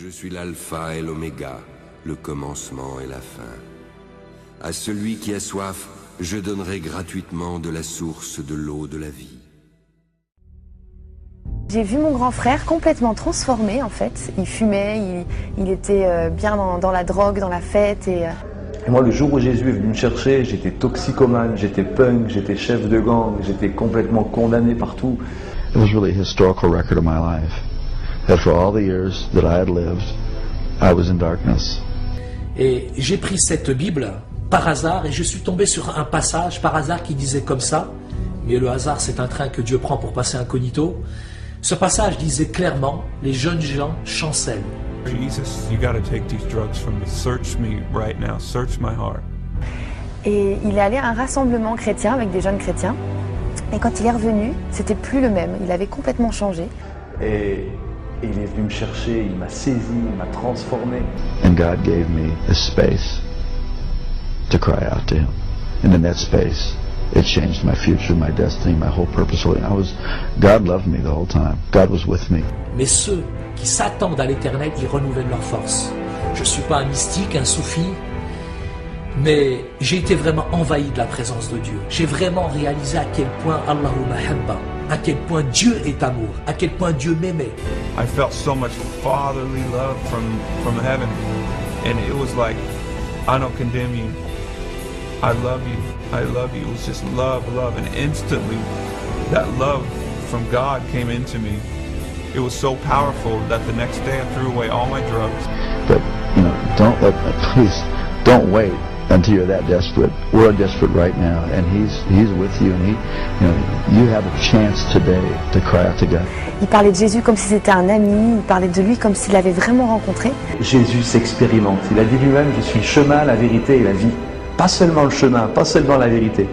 Je suis l'alpha et l'oméga, le commencement et la fin. À celui qui a soif, je donnerai gratuitement de la source de l'eau de la vie. J'ai vu mon grand frère complètement transformé en fait. Il fumait, il était bien dans la drogue, dans la fête. Et moi, le jour où Jésus est venu me chercher, j'étais toxicomane, j'étais punk, j'étais chef de gang, j'étais complètement condamné partout. It was really a historical record of my life. That for all the years that I had lived, I was in darkness. Et j'ai pris cette Bible par hasard et je suis tombé sur un passage par hasard qui disait comme ça, mais le hasard c'est un train que Dieu prend pour passer incognito. Ce passage disait clairement, les jeunes gens chancellent. Jesus, you gotta take these drugs from me. Search me right now. Search my heart. Et il est allé à un rassemblement chrétien avec des jeunes chrétiens. Et quand il est revenu, c'était plus le même. Il avait complètement changé. Et il est venu me chercher, il m'a saisi, il m'a transformé. And God gave me a space to cry out to Him. And in that space, it changed my future, my destiny, my whole purpose. God loved me the whole time. God was with me. Mais ceux qui s'attendent à l'éternel, ils renouvellent leur force. Je ne suis pas un mystique, un soufi, mais j'ai été vraiment envahi de la présence de Dieu. J'ai vraiment réalisé à quel point Allahu mahabba, à quel point Dieu est amour, à quel point Dieu m'aimait. I felt so much fatherly love from heaven, and it was like, I don't condemn you. I love you. I love you. It was just love, and instantly, that love from God came into me. It was so powerful that the next day I threw away all my drugs. But, please, don't wait until you're that desperate. We're desperate right now, and He's with you, and you have a chance today to cry out to God. Il parlait de Jésus comme si c'était un ami, il parlait de lui comme s'il l'avait vraiment rencontré. Jésus s'expérimente. Il a dit lui-même, je suis le chemin, la vérité et la vie. Pas seulement le chemin, pas seulement la vérité,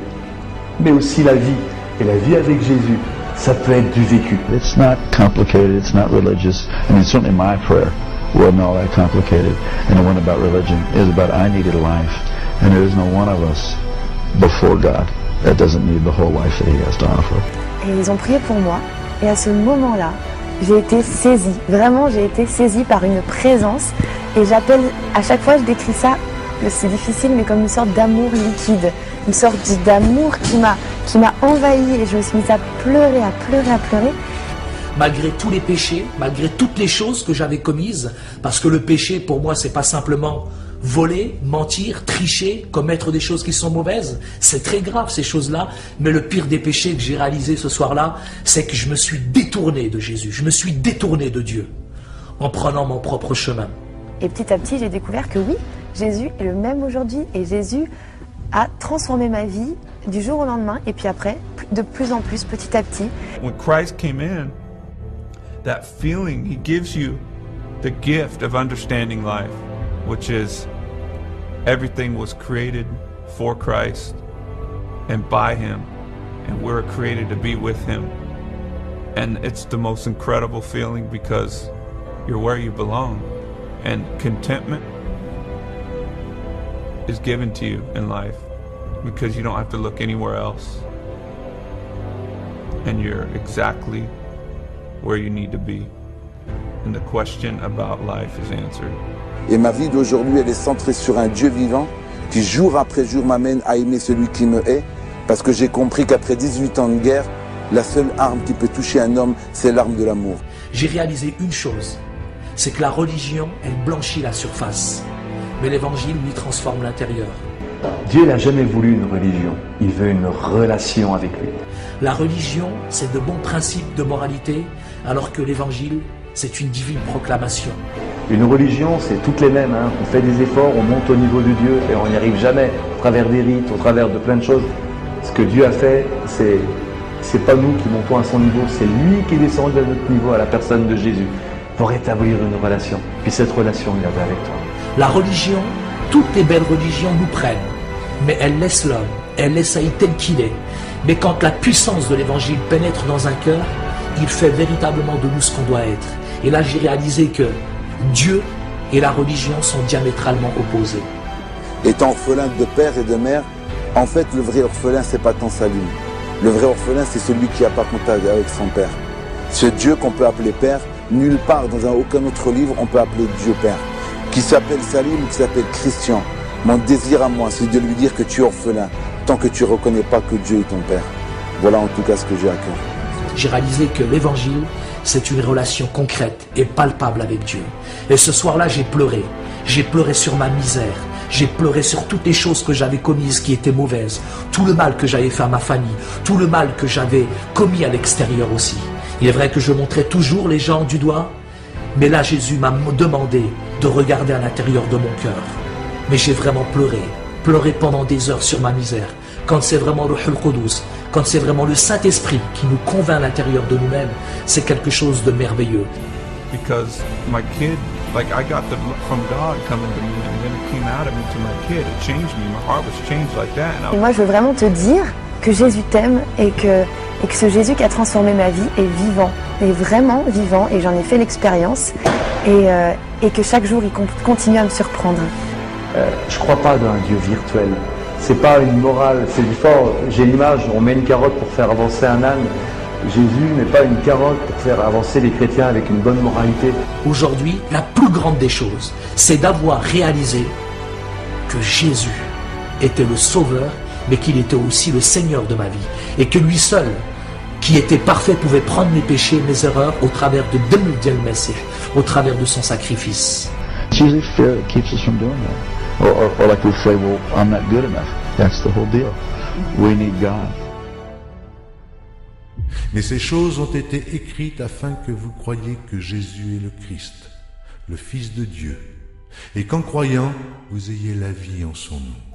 mais aussi la vie. Et la vie avec Jésus, ça peut être du vécu. It's not complicated, it's not religious. I mean, certainly my prayer wasn't all that complicated. And it wasn't about religion. It was about I needed a life. And there is no one of us before God that doesn't need the whole life that He has to offer. Et ils ont prié pour moi. Et à ce moment-là, j'ai été saisie. Vraiment, j'ai été saisie par une présence. Et j'appelle, à chaque fois, je décris ça, c'est difficile, mais comme une sorte d'amour liquide. Une sorte d'amour qui m'a envahie. Et je me suis mise à pleurer, à pleurer, à pleurer. Malgré tous les péchés, malgré toutes les choses que j'avais commises, parce que le péché, pour moi, c'est pas simplement voler, mentir, tricher, commettre des choses qui sont mauvaises. C'est très grave, ces choses-là. Mais le pire des péchés que j'ai réalisé ce soir-là, c'est que je me suis détourné de Jésus. Je me suis détourné de Dieu en prenant mon propre chemin. Et petit à petit, j'ai découvert que oui, Jésus est le même aujourd'hui. Et Jésus a transformé ma vie du jour au lendemain. Et puis après, de plus en plus, petit à petit. When Christ came in, that feeling, He gives you the gift of understanding life, which is everything was created for Christ and by Him, and we're created to be with Him. And it's the most incredible feeling because you're where you belong, and contentment is given to you in life because you don't have to look anywhere else, and you're exactly where you need to be, and the question about life is answered. Et ma vie d'aujourd'hui, elle est centrée sur un Dieu vivant qui jour après jour m'amène à aimer celui qui me hait, parce que j'ai compris qu'après 18 ans de guerre, la seule arme qui peut toucher un homme, c'est l'arme de l'amour. J'ai réalisé une chose, c'est que la religion, elle blanchit la surface, mais l'évangile lui transforme l'intérieur. Dieu n'a jamais voulu une religion, il veut une relation avec lui. La religion, c'est de bons principes de moralité, alors que l'évangile, c'est une divine proclamation. Une religion, c'est toutes les mêmes. On fait des efforts, on monte au niveau de Dieu et on n'y arrive jamais. Au travers des rites, au travers de plein de choses. Ce que Dieu a fait, c'est pas nous qui montons à son niveau, c'est lui qui est descendu à notre niveau, à la personne de Jésus, pour établir une relation. Puis cette relation, il l'avait avec toi. La religion, toutes les belles religions nous prennent, mais elles laissent l'homme, elles laissent Haït tel qu'il est. Mais quand la puissance de l'évangile pénètre dans un cœur, il fait véritablement de nous ce qu'on doit être. Et là, j'ai réalisé que Dieu et la religion sont diamétralement opposés. Étant orphelin de père et de mère, en fait, le vrai orphelin, c'est pas tant sa ligne. Le vrai orphelin, c'est celui qui n'a pas contact avec son père. Ce Dieu qu'on peut appeler père, nulle part dans aucun autre livre on peut appeler Dieu Père. Qui s'appelle Salim ou qui s'appelle Christian. Mon désir à moi, c'est de lui dire que tu es orphelin, tant que tu ne reconnais pas que Dieu est ton Père. Voilà en tout cas ce que j'ai à cœur. J'ai réalisé que l'évangile, c'est une relation concrète et palpable avec Dieu. Et ce soir-là, j'ai pleuré. J'ai pleuré sur ma misère. J'ai pleuré sur toutes les choses que j'avais commises qui étaient mauvaises. Tout le mal que j'avais fait à ma famille. Tout le mal que j'avais commis à l'extérieur aussi. Il est vrai que je montrais toujours les gens du doigt. Mais là, Jésus m'a demandé de regarder à l'intérieur de mon cœur. Mais j'ai vraiment pleuré. Pleuré pendant des heures sur ma misère. Quand c'est vraiment le Ruh al-Qudus, quand c'est vraiment le Saint-Esprit qui nous convainc à l'intérieur de nous-mêmes, c'est quelque chose de merveilleux. Because my kid, like I got the from God coming to me, and then it came out of me to my kid. It changed me. My heart was changed like that. Et moi, je veux vraiment te dire que Jésus t'aime et que ce Jésus qui a transformé ma vie est vivant, est vraiment vivant, et j'en ai fait l'expérience, et que chaque jour, il continue à me surprendre. Je crois pas dans un Dieu virtuel. C'est pas une morale, c'est du fort. J'ai l'image, on met une carotte pour faire avancer un âne. Jésus n'est pas une carotte pour faire avancer les chrétiens avec une bonne moralité. Aujourd'hui, la plus grande des choses, c'est d'avoir réalisé que Jésus était le Sauveur, mais qu'il était aussi le Seigneur de ma vie. Et que lui seul, qui était parfait, pouvait prendre mes péchés, mes erreurs, au travers de Dil Messie, au travers de son sacrifice. It's usually fear that keeps us from doing that. Or like we say, well, I'm not good enough. That's the whole deal. We need God. Mais ces choses ont été écrites afin que vous croyiez que Jésus est le Christ, le Fils de Dieu, et qu'en croyant, vous ayez la vie en son nom.